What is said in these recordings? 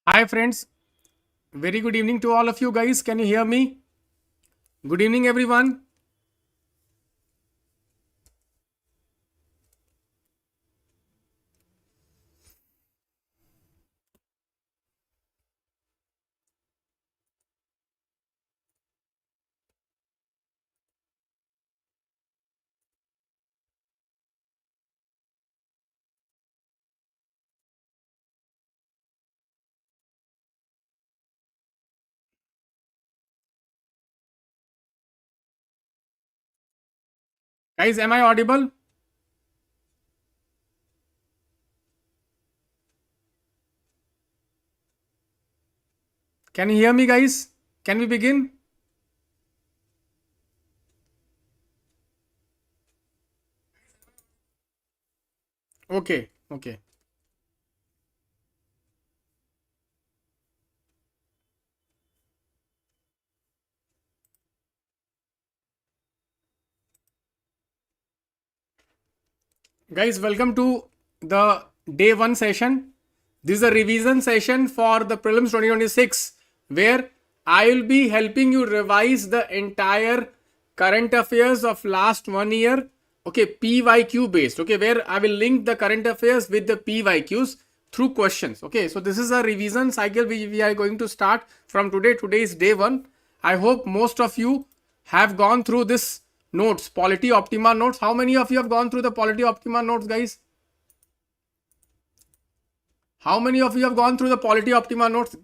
Hi friends, very good evening to all of you guys. Can you hear me? Good evening everyone. Guys, am I audible? Can you hear me guys? Can we begin? Okay. Guys, welcome to the day 1 session. This is a revision session for the Prelims 2026 where I will be helping you revise the entire current affairs of last 1 year. Okay, PYQ based. Okay, where I will link the current affairs with the PYQs through questions. Okay, so this is a revision cycle we are going to start from today. Today is day 1. I hope most of you have gone through this notes, polity optima notes. How many of you have gone through the polity optima notes, guys? How many of you have gone through the polity optima notes?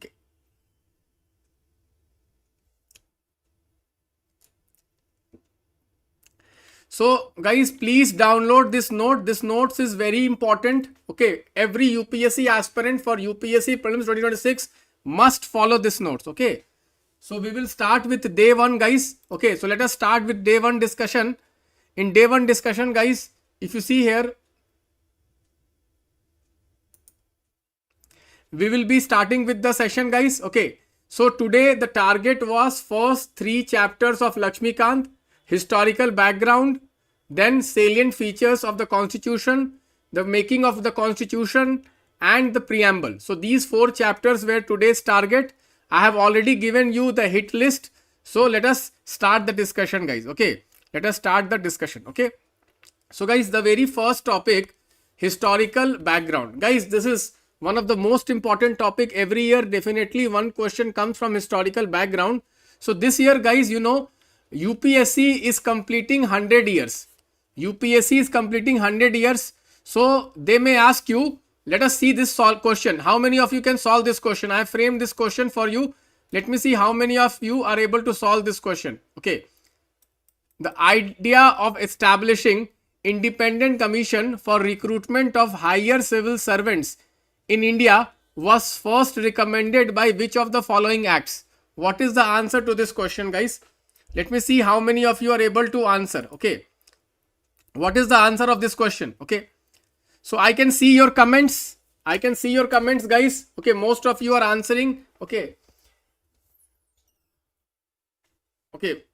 So guys, please download this note. This notes is very important. Okay, every UPSC aspirant for UPSC Prelims 2026 must follow this notes. Okay, so we will start with day 1, guys. Okay, so let us start with day 1 discussion. In day 1 discussion, guys, if you see here, we will be starting with the session, guys. Okay, so today the target was first 3 chapters of Lakshmikant, historical background, then salient features of the constitution, the making of the constitution, and the preamble. So these 4 chapters were today's target. I have already given you the hit list. So let us start the discussion, guys. Okay, let us start the discussion. Okay, so guys, the very first topic, historical background. Guys, this is one of the most important topic every year. Definitely one question comes from historical background. So this year, guys, you know, UPSC is completing 100 years. UPSC is completing 100 years. So they may ask you, let us see this question. How many of you can solve this question? I have framed this question for you. Let me see how many of you are able to solve this question. Okay. The idea of establishing independent commission for recruitment of higher civil servants in India was first recommended by which of the following acts? What is the answer to this question, guys? Let me see how many of you are able to answer. Okay, what is the answer of this question? Okay, so I can see your comments. I can see your comments, guys. Okay, most of you are answering. Okay,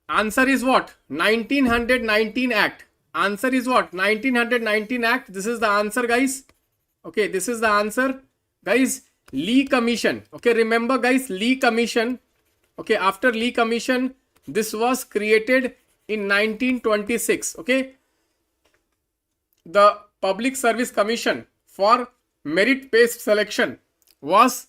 answer is what? 1919 Act. Answer is what? 1919 Act. This is the answer, guys. Okay, this is the answer, guys. Lee Commission. Okay, remember, guys, Lee Commission. Okay, after Lee Commission, this was created in 1926. Okay, the Public Service Commission for merit-based selection was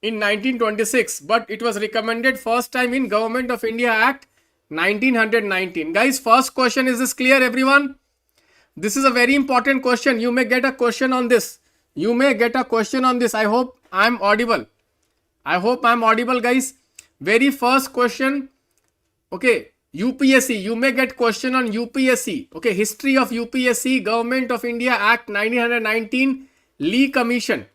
in 1926, but it was recommended first time in Government of India Act 1919. Guys, first question, is this clear, everyone? This is a very important question. You may get a question on this. You may get a question on this. I hope I am audible. I hope I am audible, guys. Very first question. Okay, UPSC. You may get question on UPSC. Okay, history of UPSC, Government of India Act 1919, Lee Commission.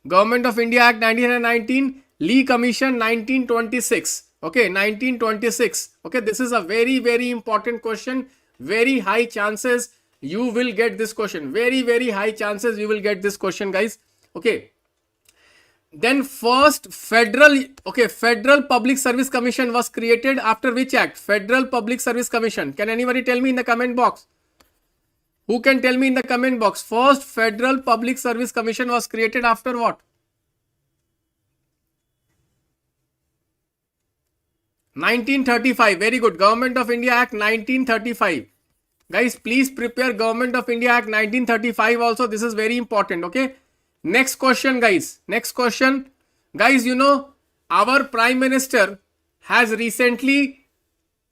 Government of India Act 1919, Lee Commission 1926. Okay, 1926. Okay, this is a very important question. Very high chances you will get this question. Very high chances you will get this question, guys. Okay, then first federal Public Service Commission was created after which act? Federal Public Service Commission. Can anybody tell me in the comment box? Who can tell me in the comment box? First Federal Public Service Commission was created after what? 1935. Very good. Government of India Act 1935. Guys, please prepare Government of India Act 1935 also. This is very important. Okay. Next question, guys. Next question. Guys, you know, our Prime Minister has recently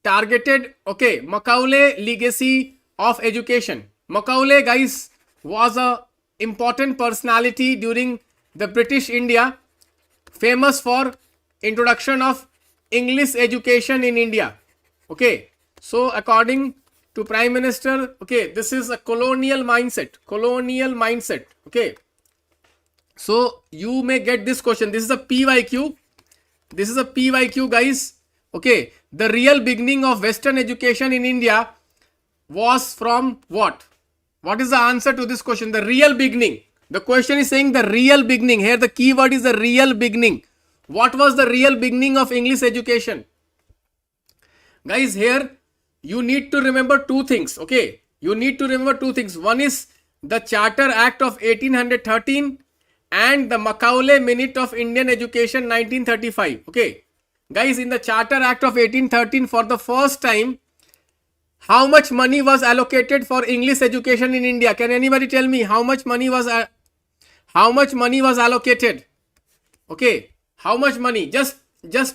targeted, okay, Macaulay legacy of education. Macaulay, guys, was a important personality during the British India, famous for introduction of English education in India. Okay, so according to Prime Minister, okay, this is a colonial mindset. Okay, so you may get this question. This is a PYQ. This is a PYQ, guys. Okay, the real beginning of Western education in India was from what? What is the answer to this question? The real beginning. The question is saying the real beginning. Here the keyword is the real beginning. What was the real beginning of English education? Guys, here you need to remember two things. Okay, you need to remember two things. One is the Charter Act of 1813 and the Macaulay Minute of Indian Education 1935. Okay, guys, in the Charter Act of 1813, for the first time, how much money was allocated for English education in India? Can anybody tell me how much money was allocated? Okay, how much money? Just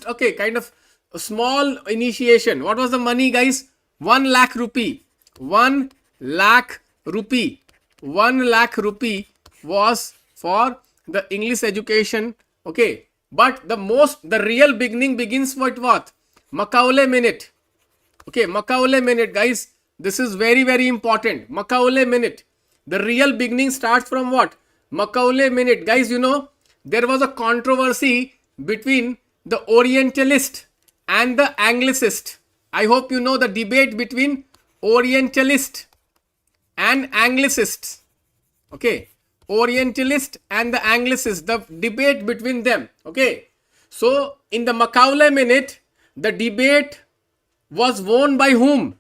okay, kind of a small initiation. What was the money, guys? 1 lakh rupee. 1 lakh rupee. 1 lakh rupee was for the English education. Okay, but the real beginning begins with what? Macaulay Minute. Okay, Macaulay Minute, guys. This is very, very important. Macaulay Minute. The real beginning starts from what? Macaulay Minute. Guys, you know, there was a controversy between the Orientalist and the Anglicist. I hope you know the debate between Orientalist and Anglicists. Okay, Orientalist and the Anglicist, the debate between them. Okay, so in the Macaulay Minute, the debate was won by whom?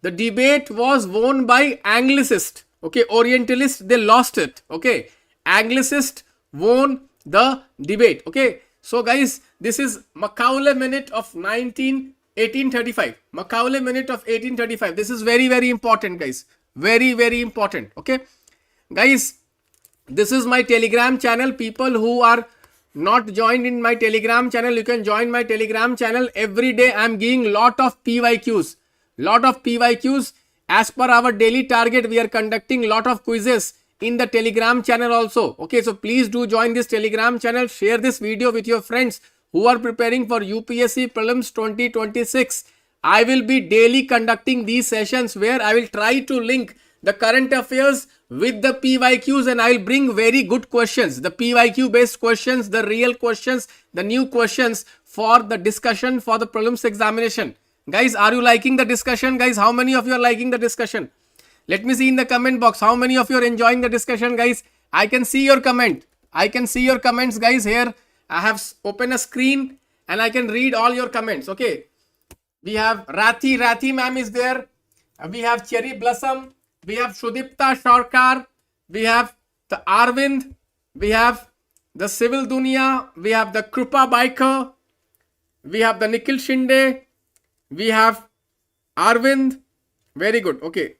The debate was won by Anglicist. Okay, Orientalist, they lost it. Okay, Anglicist won the debate. Okay, so guys, this is Macaulay Minute of 1835. Macaulay Minute of 1835. This is very, very important, guys. Very, very important. Okay, guys, this is my Telegram channel. People who are not joined in my Telegram channel, you can join my Telegram channel. Every day I am giving lot of PYQs. As per our daily target, we are conducting lot of quizzes in the Telegram channel also. Okay, so please do join this Telegram channel. Share this video with your friends who are preparing for UPSC Prelims 2026. I will be daily conducting these sessions where I will try to link the current affairs with the PYQs, and I will bring very good questions, the PYQ based questions, the real questions, the new questions for the discussion for the prelims examination. Guys, are you liking the discussion? Guys, how many of you are liking the discussion? Let me see in the comment box how many of you are enjoying the discussion, guys. I can see your comment. I can see your comments, guys. Here I have opened a screen and I can read all your comments. Okay, we have Rathi ma'am is there. We have Cherry Blossom. We have Shudipta Sharkar, we have the Arvind, we have the Civil Dunia, we have the Krupa Biker, we have the Nikhil Shinde, we have Arvind. Very good. Okay,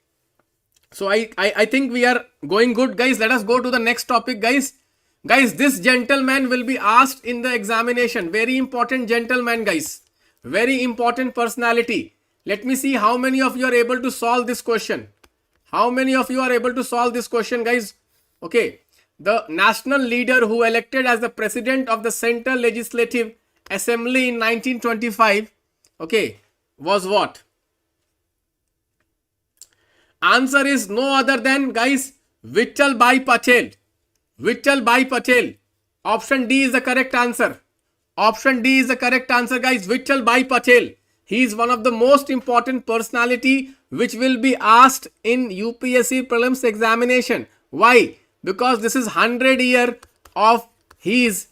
so I think we are going good, guys. Let us go to the next topic, guys. Guys, this gentleman will be asked in the examination. Very important gentleman, guys. Very important personality. Let me see how many of you are able to solve this question. How many of you are able to solve this question, guys? Okay, the national leader who elected as the president of the Central Legislative Assembly in 1925, okay, was what? Answer is no other than, guys, Vittal Bhai Patel. Vittal Bhai Patel. Option D is the correct answer. Option D is the correct answer, guys. Vittal Bhai Patel. He is one of the most important personality which will be asked in UPSC Prelims examination. Why? Because this is 100 year of his,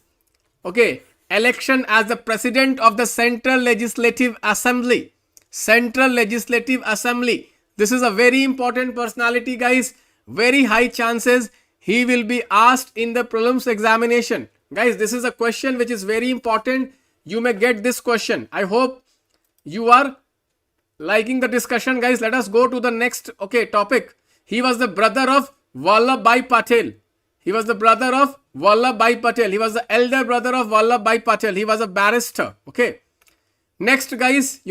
okay, election as the president of the Central Legislative Assembly. Central Legislative Assembly. This is a very important personality, guys. Very high chances he will be asked in the prelims examination. Guys, this is a question which is very important. You may get this question. I hope you are liking the discussion, guys. Let us go to the next topic. He was the brother of Vallabhbhai Patel. He was the brother of Vallabhbhai Patel. He was the elder brother of Vallabhbhai Patel. He was a barrister. Okay. Next, guys,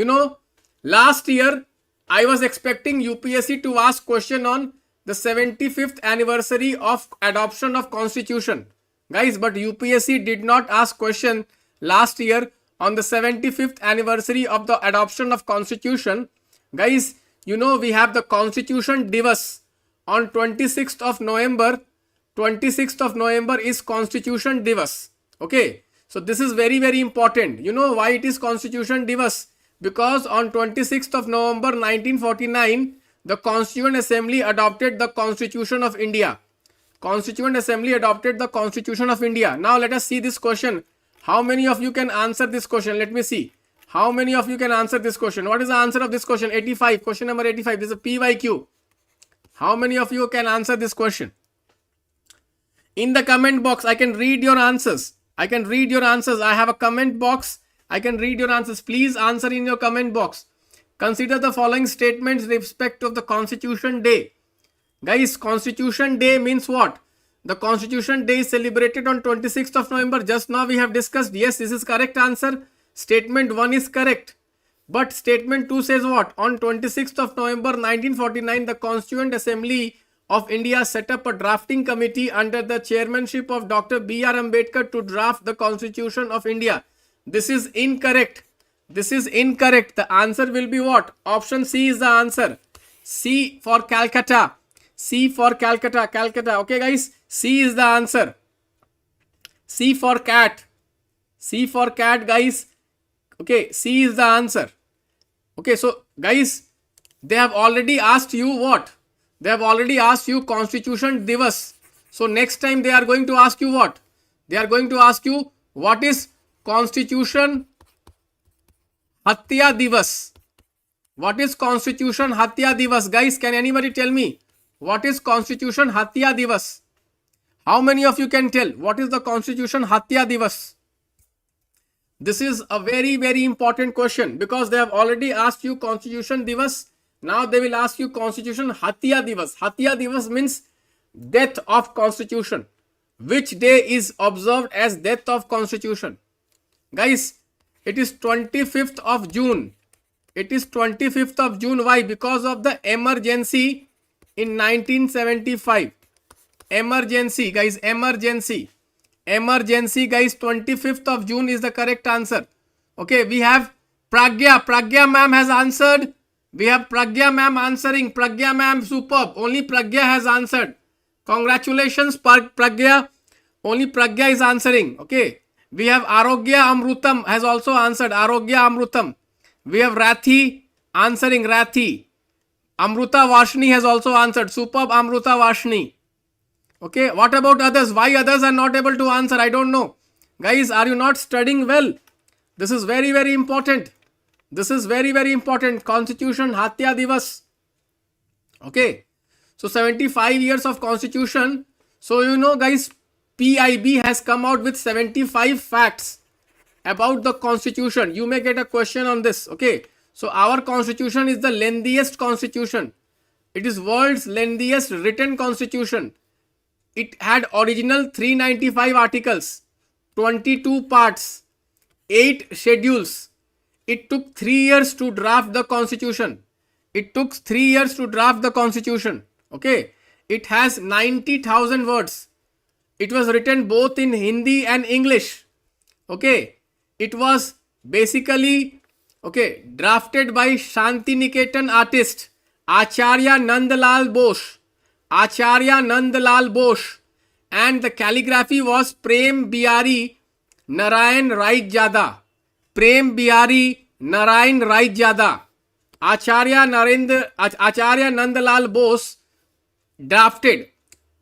last year I was expecting UPSC to ask question on the 75th anniversary of adoption of constitution, guys, but UPSC did not ask question last year on the 75th anniversary of the adoption of constitution. Guys, we have the Constitution Divas on 26th of November. 26th of November is Constitution Divas. Okay, so this is very, very important. You know why it is Constitution Divas? Because on 26th of November 1949, the Constituent Assembly adopted the Constitution of India. Constituent Assembly adopted the Constitution of India. Now let us see this question. How many of you can answer this question? Let me see. How many of you can answer this question? What is the answer of this question? 85. Question number 85. This is a PYQ. How many of you can answer this question? In the comment box, I can read your answers. I can read your answers. I have a comment box. I can read your answers. Please answer in your comment box. Consider the following statements in respect of the Constitution Day. Guys, Constitution Day means what? The Constitution Day is celebrated on 26th of November. Just now we have discussed. Yes, this is correct answer. Statement 1 is correct. But statement 2 says what? On 26th of November 1949, the Constituent Assembly of India set up a drafting committee under the chairmanship of Dr. B.R. Ambedkar to draft the Constitution of India. This is incorrect. This is incorrect. The answer will be what? Option C is the answer. C for Calcutta. C for Calcutta. Calcutta. Okay, guys. C is the answer. C for cat. C for cat, guys. Okay, C is the answer. Okay, so guys, they have already asked you what? They have already asked you Constitution Divas. So next time they are going to ask you what? They are going to ask you what is Constitution Hatya Divas. What is Constitution Hatya Divas? Guys, can anybody tell me what is Constitution Hatya Divas? How many of you can tell what is the Constitution Hatya Divas? This is a very, very important question because they have already asked you Constitution Divas. Now they will ask you Constitution Hatya Divas. Hatya Divas means death of Constitution. Which day is observed as death of Constitution? Guys, it is 25th of June. It is 25th of June. Why? Because of the emergency in 1975. Emergency, guys, emergency. Emergency, guys, 25th of June is the correct answer. Okay, we have Pragya. Pragya ma'am has answered. We have Pragya ma'am answering. Pragya ma'am, superb. Only Pragya has answered. Congratulations, Pragya. Only Pragya is answering. Okay. We have Arogya Amrutam has also answered. Arogya Amrutam. We have Rathi answering. Rathi. Amruta Vashni has also answered. Superb, Amruta Vashni. Okay. What about others? Why others are not able to answer? I don't know. Guys, are you not studying well? This is very, very important. This is very, very important. Constitution Hatya Divas. Okay. So 75 years of constitution. So guys, PIB has come out with 75 facts about the constitution. You may get a question on this. Okay. So our constitution is the lengthiest constitution. It is world's lengthiest written constitution. It had original 395 articles, 22 parts, 8 schedules. It took 3 years to draft the constitution. It took 3 years to draft the constitution. Okay. It has 90,000 words. It was written both in Hindi and English. Okay. It was basically, drafted by Shantiniketan artist Acharya Nandlal Bose. Acharya Nandlal Bose. And the calligraphy was Prem Bihari Narayan Raijada. Prem Bihari Narayan Raijada. Acharya Nandlal Bose drafted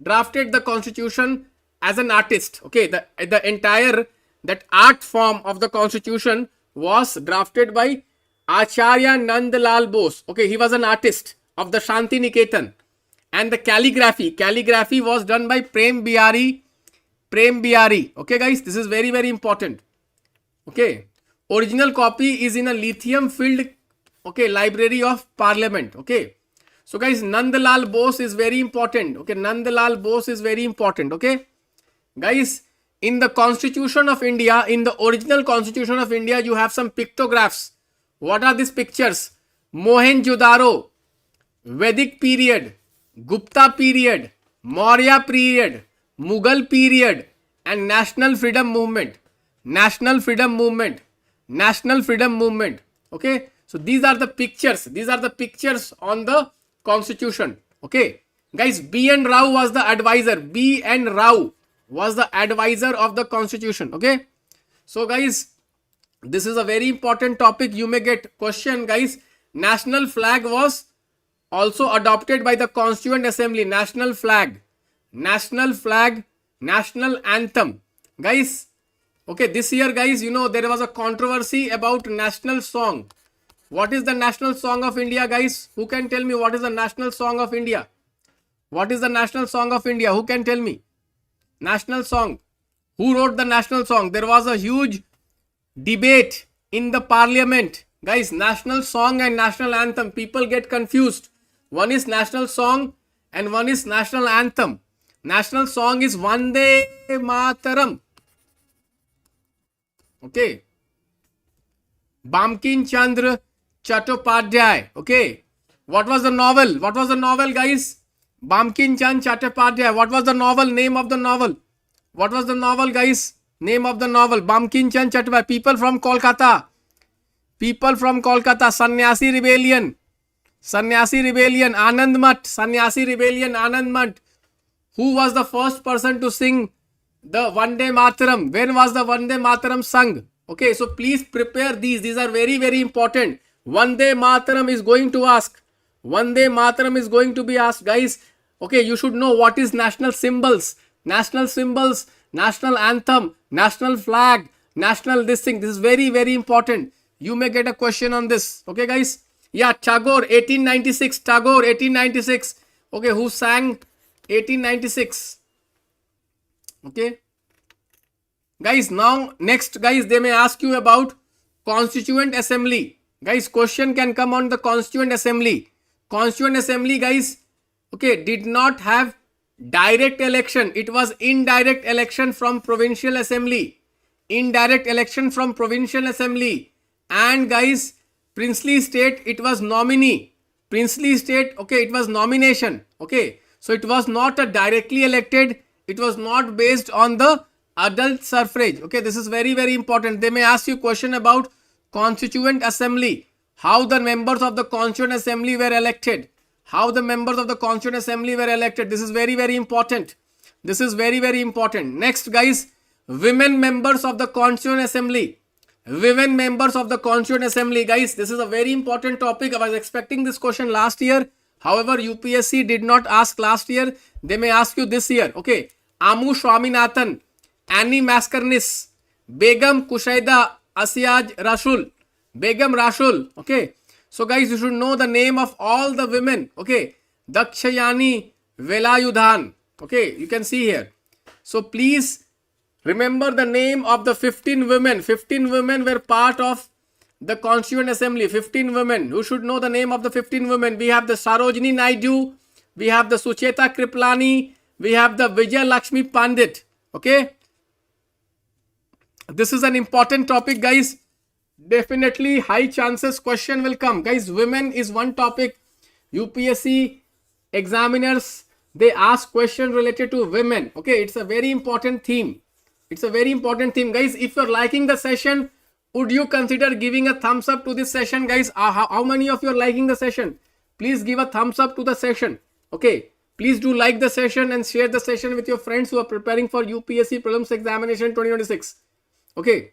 the constitution as an artist. Okay, the entire that art form of the constitution was drafted by Acharya Nandlal Bose. Okay, he was an artist of the Shantiniketan. And the calligraphy was done by Prem Bihari. Okay guys, this is very, very important. Okay. Original copy is in a lithium filled, okay, Library of Parliament. Okay. So guys, Nandlal Bose is very important. Okay, Nandlal Bose is very important. Okay. Guys, in the Constitution of India, in the original Constitution of India, you have some pictographs. What are these pictures? Mohenjo-daro, Vedic period, Gupta period, Maurya period, Mughal period, and National Freedom Movement. National Freedom Movement. National Freedom Movement. Okay. So these are the pictures. These are the pictures on the Constitution. Okay. Guys, B.N. Rao was the advisor. B.N. Rao was the advisor of the Constitution. Okay. So guys, this is a very important topic. You may get question, guys. National flag was also adopted by the Constituent Assembly. National flag. National flag. National anthem. Guys, okay, this year, guys, you know, there was a controversy about national song. What is the national song of India, guys? Who can tell me what is the national song of India? What is the national song of India? Who can tell me? National song. Who wrote the national song? There was a huge debate in the parliament. Guys, national song and national anthem. People get confused. One is national song and one is national anthem. National song is Vande Mataram. Okay. Bankim Chandra Chattopadhyay. Okay. What was the novel? What was the novel, guys? Bankim Chandra Chattopadhyay. What was the novel? Name of the novel. What was the novel, guys? Name of the novel. Bankim Chandra Chattopadhyay. People from Kolkata. People from Kolkata. Sannyasi Rebellion. Sannyasi Rebellion. Anand Mat. Sannyasi Rebellion. Anand Mat. Who was the first person to sing the Vande Mataram? When was the Vande Mataram sung? Okay, so please prepare these. These are very, very important. Vande Mataram is going to ask. Vande Mataram is going to be asked, guys. Okay, you should know what is national symbols. National symbols, national anthem, national flag, national this thing. This is very, very important. You may get a question on this. Okay, guys. Yeah, Tagore, 1896. Tagore, 1896. Okay, who sang 1896? Okay. Guys, now next, guys, they may ask you about Constituent Assembly. Guys, question can come on the Constituent Assembly. Constituent Assembly, guys, okay, did not have direct election. It was indirect election from Provincial Assembly. Indirect election from Provincial Assembly. And guys, Princely State, it was nominee. Princely State, okay, it was nomination. Okay, so it was not a directly elected. It was not based on the adult suffrage. Okay, this is very, very important. They may ask you question about Constituent Assembly. How the members of the Constituent Assembly were elected. How the members of the Constituent Assembly were elected. This is very, very important. This is very, very important. Next, guys, women members of the Constituent Assembly. Women members of the Constituent Assembly. Guys, this is a very important topic. I was expecting this question last year. However, UPSC did not ask last year. They may ask you this year. Okay. Amu Swaminathan, Annie Mascarenhas, Begum Kushaida Asiaj Rashul, Begum Rashul. Okay. So guys, you should know the name of all the women. Okay. Dakshayani Velayudhan. Okay. You can see here. So please remember the name of the 15 women. 15 women were part of the Constituent Assembly. 15 women. You should know the name of the 15 women. We have the Sarojini Naidu. We have the Sucheta Kriplani. We have the Vijay Lakshmi Pandit. Okay. This is an important topic, guys. Definitely high chances question will come. Guys, women is one topic. UPSC examiners, they ask question related to women. Okay. It's a very important theme. It's a very important theme. Guys, if you're liking the session, would you consider giving a thumbs up to this session, guys? How many of you are liking the session? Please give a thumbs up to the session. Okay. Please do like the session and share the session with your friends who are preparing for UPSC Prelims Examination 2026. Okay.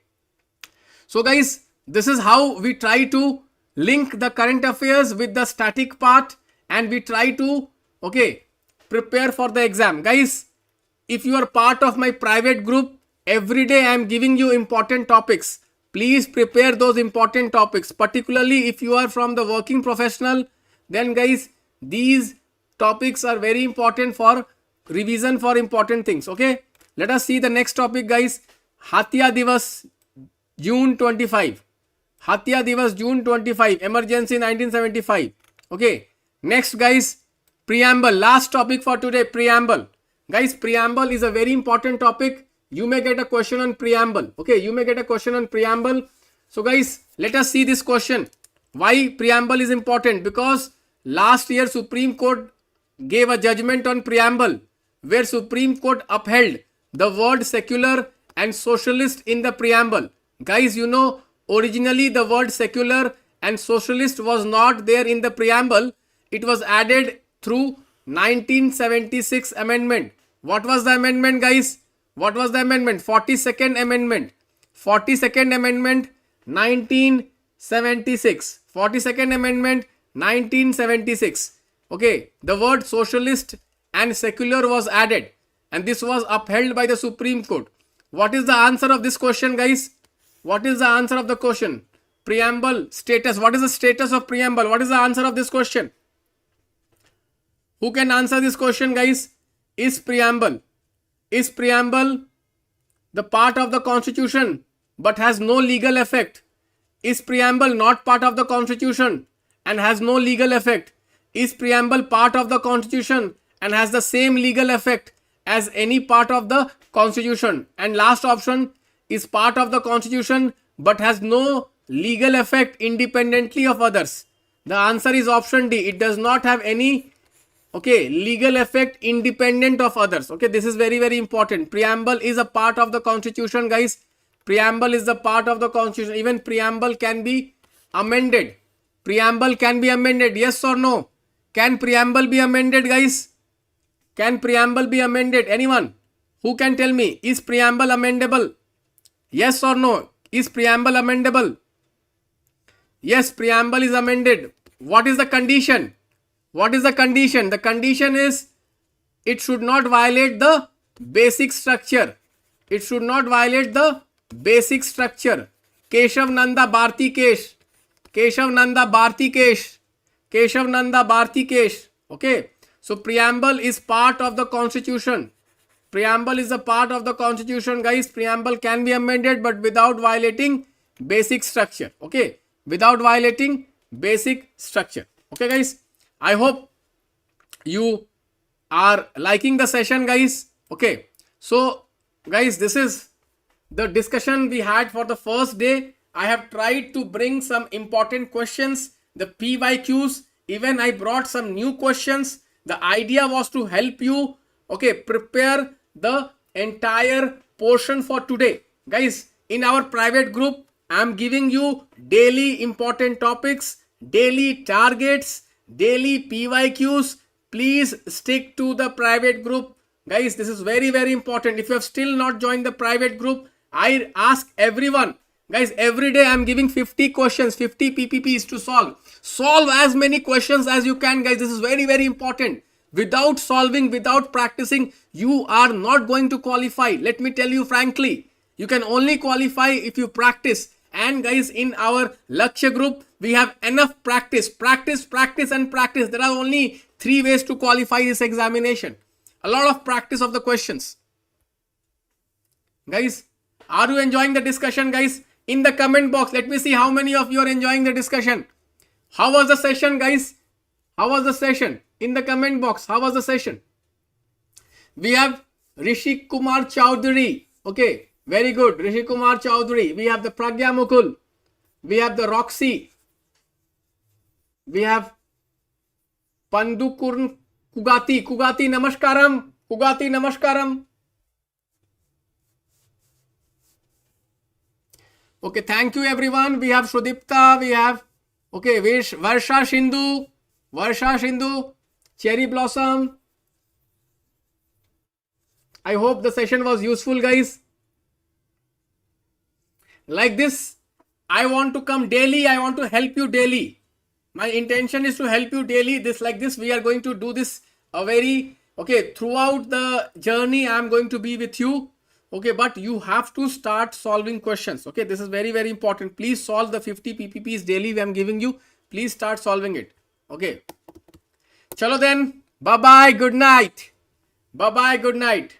So guys, this is how we try to link the current affairs with the static part, and we try to, okay, prepare for the exam. Guys, if you are part of my private group, every day I am giving you important topics. Please prepare those important topics. Particularly if you are from the working professional, then guys, these topics are very important for revision for important things. Okay. Let us see the next topic, guys. Hatya Divas, June 25. Hatya Divas June 25. Emergency 1975. Okay. Next guys, preamble. Last topic for today, preamble. Guys, preamble is a very important topic. You may get a question on preamble. Okay, you may get a question on preamble. So guys, let us see this question. Why preamble is important? Because last year Supreme Court gave a judgment on preamble where Supreme Court upheld the word secular and socialist in the preamble. Guys, you know, originally the word secular and socialist was not there in the preamble. It was added through 1976 amendment. What was the amendment, guys? What was the amendment? 42nd amendment. 42nd amendment 1976. 42nd amendment 1976. Okay, the word socialist and secular was added and this was upheld by the Supreme Court. What is the answer of this question, guys? What is the answer of the question? Preamble status. What is the status of preamble? What is the answer of this question? Who can answer this question, guys? Is preamble the part of the constitution but has no legal effect? Is preamble not part of the constitution and has no legal effect? Is preamble part of the constitution and has the same legal effect as any part of the constitution? And last option, is part of the constitution but has no legal effect independently of others. The answer is option D. It does not have any legal effect independent of others. Okay, this is very, very important. Preamble is a part of the constitution, guys. Preamble is the part of the constitution. Even preamble can be amended. Preamble can be amended. Yes or no? Can preamble be amended, guys? Can preamble be amended? Anyone? Who can tell me? Is preamble amendable? Yes or no? Is preamble amendable? Yes, preamble is amended. What is the condition? What is the condition? The condition is it should not violate the basic structure. It should not violate the basic structure. Keshav Nanda Bharti Kesh. Keshav Nanda Bharti Kesh. Keshav Nanda Bharti Kesh. Okay. So preamble is part of the constitution. Preamble is a part of the constitution, guys. Preamble can be amended but without violating basic structure. Okay. Without violating basic structure. Okay, guys. I hope you are liking the session, guys. Okay. So, guys, this is the discussion we had for the first day. I have tried to bring some important questions, the PYQs. Even I brought some new questions. The idea was to help you, prepare the entire portion for today. Guys, in our private group, I am giving you daily important topics, daily targets, daily PYQs. Please stick to the private group. Guys, this is very, very important. If you have still not joined the private group, I ask everyone. Guys, every day I am giving 50 questions, 50 PPPs to solve. Solve as many questions as you can, guys. This is very, very important. Without solving, without practicing, you are not going to qualify. Let me tell you frankly, you can only qualify if you practice. And guys, in our Lakshya group, we have enough practice. Practice, practice and practice. There are only 3 ways to qualify this examination. A lot of practice of the questions. Guys, are you enjoying the discussion, guys? In the comment box, let me see how many of you are enjoying the discussion. How was the session, guys? How was the session? In the comment box, how was the session? We have Rishi Kumar Chowdhury. Okay, very good. Rishi Kumar Chowdhury. We have the Pragya Mukul. We have the Roxy. We have Pandukurn Kugati. Kugati Namaskaram. Kugati Namaskaram. Okay, thank you everyone. We have Shrudipta. We have, Varsha Shindu. Varsha Shindu. Cherry Blossom. I hope the session was useful, guys. Like this, I want to come daily. I want to help you daily. My intention is to help you daily. Like this, we are going to do this throughout the journey. I am going to be with you. Okay, but you have to start solving questions. Okay, this is very, very important. Please solve the 50 PPPs daily I am giving you. Please start solving it. Okay. Chalo then. Bye-bye. Good night. Bye-bye. Good night.